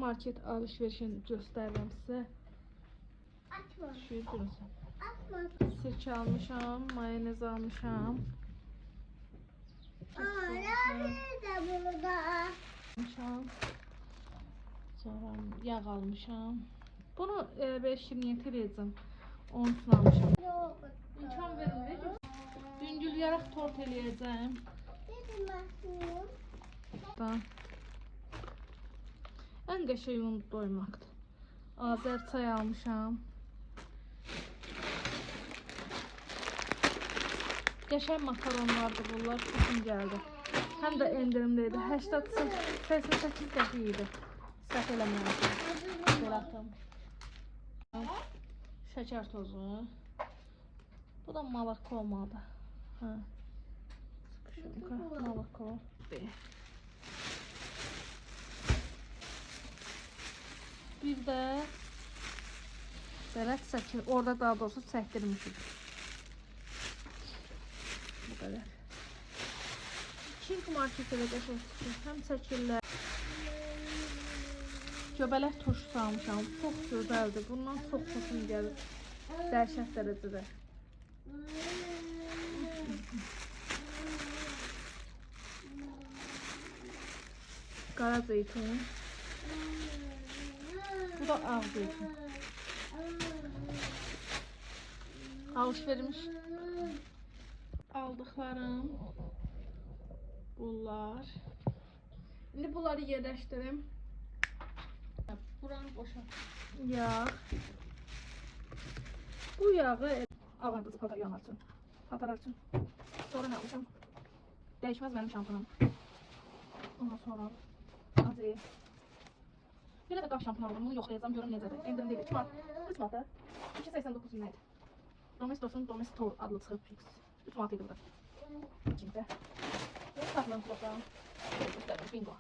market alışverişini göstərirəm sizə. Atma. Düşür burası. Atma. Sirke almışam, mayonez almışam. Nerede burada? Almışam. Sonra yağ almışam. Bunu 5-20 verəcəm. Onun üçün almışam. Yok. İmkan verin. Düngülyərək tort eləyəcəm. Dedim bakayım. Ən qəşəng onu doymaqdır. Azər çay almışam. Qəşəng makaronlardır bunlar. Bütün gəldi. Həm də endirimdeydi. 88 qəpik idi. Səhv eləməyəcəm. Belə atım. Şəkər tozu. Bu da malako olmalı. Hə. Sıkışınka malako. Bir də belə çəkir. Orada daha doğrusu çəkdirmişik. Bu qədər. King marketdə də qəşəng həm çəkirlər. Göbələk turşusu almışam. Çox gözəldir. Bundan çox xoşum gəlir. Dəhşət dərəcədə. Qara zeytin. Bu da ağ zeytin. Alışvermiş aldıklarım bunlar. İndi bunları yerləşdirim. Buranı boşalt. Yağ. Bu yağı avandızı paltar yağlar üçün. Paltarlar üçün. Sonra nə almışam? Dəyişməz mənim şampunum. Ondan sonra acı. Bir də qaf şampun aldım. Bunu yoxlayacağım. Görüm necədir. Endirim deyil. 3 manata. 2,89 günəydi. Domestos'un Domestor adlı çıxıb fix. 3 manat idi bu da. İçində. Saxlam bakalım. Bingo.